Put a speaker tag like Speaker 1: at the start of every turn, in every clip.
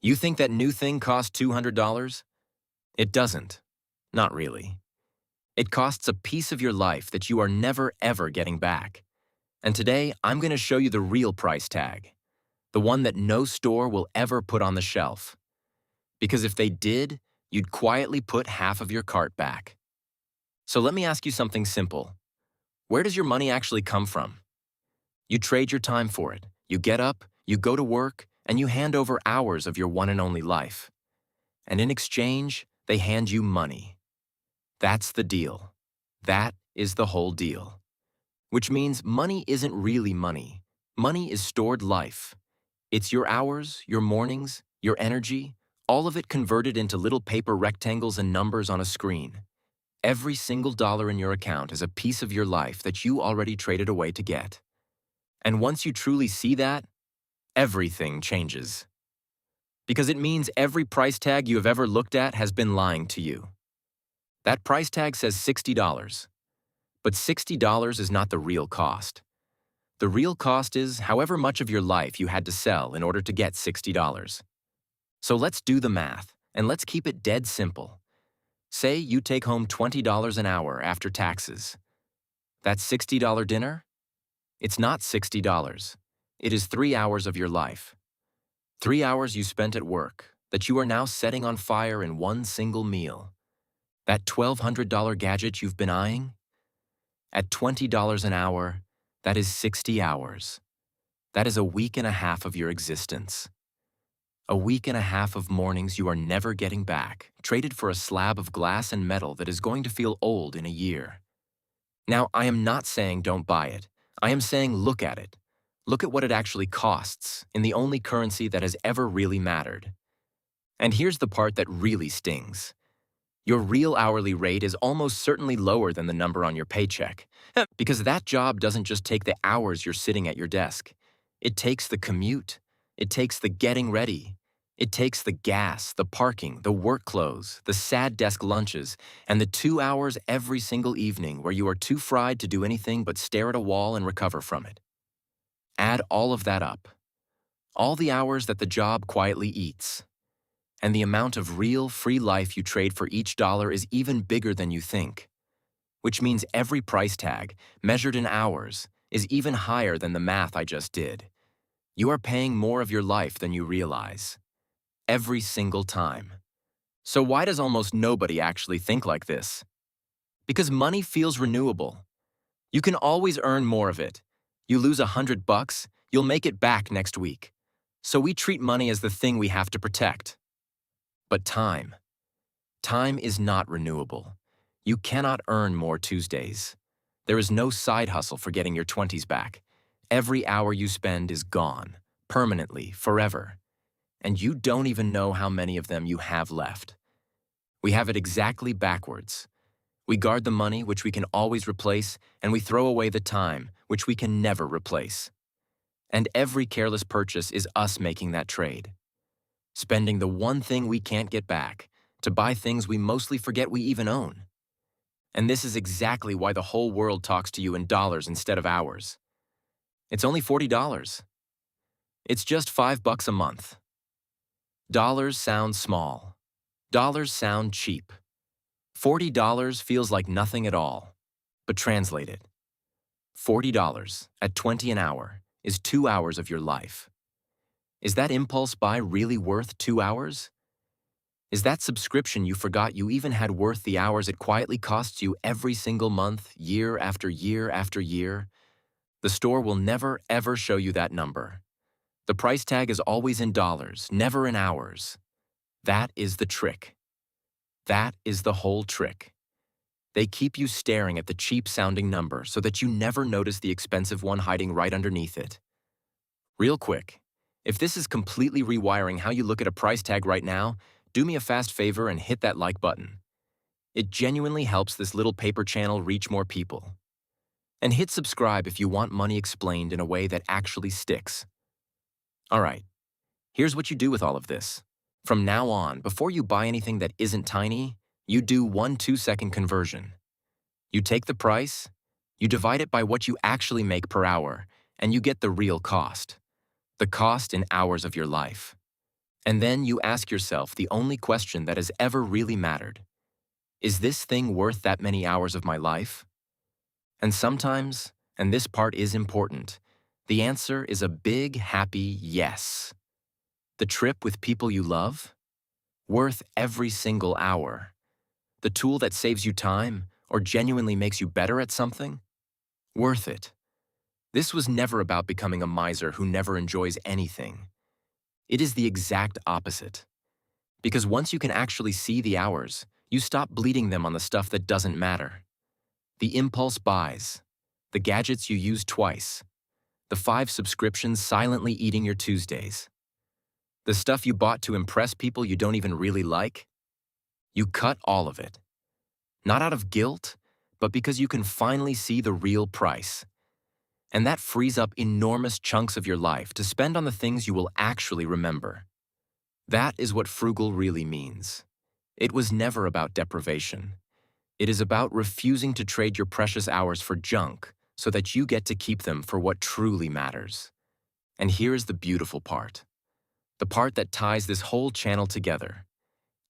Speaker 1: You think that new thing costs $200? It doesn't. Not really. It costs a piece of your life that you are never ever getting back. And today, I'm going to show you the real price tag, the one that no store will ever put on the shelf. Because if they did, you'd quietly put half of your cart back. So let me ask you something simple. Where does your money actually come from? You trade your time for it. You get up, you go to work, and you hand over hours of your one and only life. And in exchange, they hand you money. That's the deal. That is the whole deal. Which means money isn't really money. Money is stored life. It's your hours, your mornings, your energy, all of it converted into little paper rectangles and numbers on a screen. Every single dollar in your account is a piece of your life that you already traded away to get. And once you truly see that, everything changes. Because it means every price tag you have ever looked at has been lying to you. That price tag says $60. But $60 is not the real cost. The real cost is however much of your life you had to sell in order to get $60. So let's do the math, and let's keep it dead simple. Say you take home $20 an hour after taxes. That $60 dinner? It's not $60. It is 3 hours of your life. 3 hours you spent at work that you are now setting on fire in one single meal. That $1,200 gadget you've been eyeing? At $20 an hour, that is 60 hours. That is a week and a half of your existence. A week and a half of mornings you are never getting back, traded for a slab of glass and metal that is going to feel old in a year. Now, I am not saying don't buy it. I am saying look at it. Look at what it actually costs in the only currency that has ever really mattered. And here's the part that really stings. Your real hourly rate is almost certainly lower than the number on your paycheck, because that job doesn't just take the hours you're sitting at your desk. It takes the commute. It takes the getting ready. It takes the gas, the parking, the work clothes, the sad desk lunches, and the 2 hours every single evening where you are too fried to do anything but stare at a wall and recover from it. Add all of that up. All the hours that the job quietly eats. And the amount of real, free life you trade for each dollar is even bigger than you think. Which means every price tag, measured in hours, is even higher than the math I just did. You are paying more of your life than you realize. Every single time. So why does almost nobody actually think like this? Because money feels renewable. You can always earn more of it. You lose $100, you'll make it back next week. So we treat money as the thing we have to protect. But time is not renewable. You cannot earn more Tuesdays. There is no side hustle for getting your 20s back. Every hour you spend is gone, permanently, forever. And you don't even know how many of them you have left. We have it exactly backwards. We guard the money, which we can always replace, and we throw away the time, which we can never replace. And every careless purchase is us making that trade. Spending the one thing we can't get back to buy things we mostly forget we even own. And this is exactly why the whole world talks to you in dollars instead of hours. It's only $40. It's just $5 a month. Dollars sound small. Dollars sound cheap. $40 feels like nothing at all. But translate it. $40 at 20 an hour is 2 hours of your life. Is that impulse buy really worth 2 hours? Is that subscription you forgot you even had worth the hours it quietly costs you every single month, year after year after year? The store will never, ever show you that number. The price tag is always in dollars, never in hours. That is the trick. That is the whole trick. They keep you staring at the cheap-sounding number so that you never notice the expensive one hiding right underneath it. Real quick, if this is completely rewiring how you look at a price tag right now, do me a fast favor and hit that like button. It genuinely helps this little paper channel reach more people. And hit subscribe if you want money explained in a way that actually sticks. All right, here's what you do with all of this. From now on, before you buy anything that isn't tiny, you do 1 2-second conversion. You take the price, you divide it by what you actually make per hour, and you get the real cost. The cost in hours of your life. And then you ask yourself the only question that has ever really mattered. Is this thing worth that many hours of my life? And sometimes, and this part is important, the answer is a big, happy yes. The trip with people you love? Worth every single hour. The tool that saves you time or genuinely makes you better at something? Worth it. This was never about becoming a miser who never enjoys anything. It is the exact opposite. Because once you can actually see the hours, you stop bleeding them on the stuff that doesn't matter. The impulse buys, the gadgets you use twice, the 5 subscriptions silently eating your Tuesdays, the stuff you bought to impress people you don't even really like. You cut all of it. Not out of guilt, but because you can finally see the real price. And that frees up enormous chunks of your life to spend on the things you will actually remember. That is what frugal really means. It was never about deprivation. It is about refusing to trade your precious hours for junk so that you get to keep them for what truly matters. And here is the beautiful part. The part that ties this whole channel together.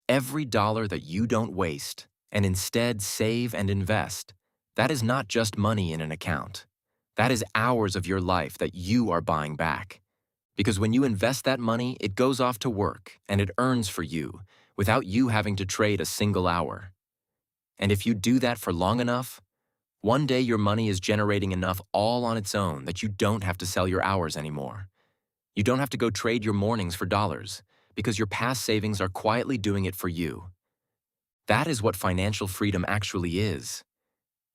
Speaker 1: Every dollar that you don't waste and instead save and invest, that is not just money in an account. That is hours of your life that you are buying back. Because when you invest that money, it goes off to work and it earns for you without you having to trade a single hour. And if you do that for long enough, one day your money is generating enough all on its own that you don't have to sell your hours anymore. You don't have to go trade your mornings for dollars because your past savings are quietly doing it for you. That is what financial freedom actually is.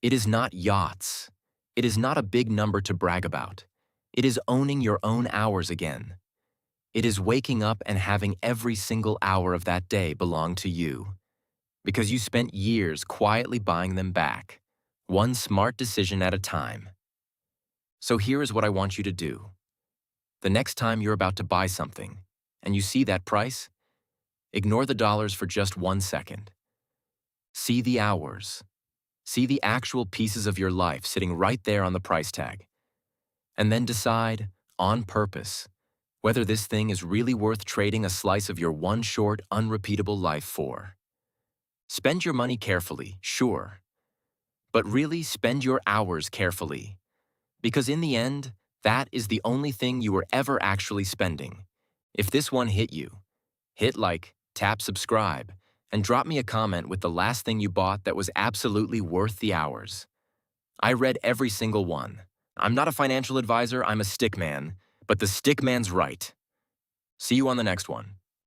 Speaker 1: It is not yachts. It is not a big number to brag about. It is owning your own hours again. It is waking up and having every single hour of that day belong to you. Because you spent years quietly buying them back, one smart decision at a time. So here is what I want you to do. The next time you're about to buy something, and you see that price, ignore the dollars for just 1 second. See the hours. See the actual pieces of your life sitting right there on the price tag. And then decide, on purpose, whether this thing is really worth trading a slice of your one short, unrepeatable life for. Spend your money carefully, sure. But really spend your hours carefully. Because in the end, that is the only thing you were ever actually spending. If this one hit you, hit like, tap subscribe, and drop me a comment with the last thing you bought that was absolutely worth the hours. I read every single one. I'm not a financial advisor, I'm a stick man, but the stick man's right. See you on the next one.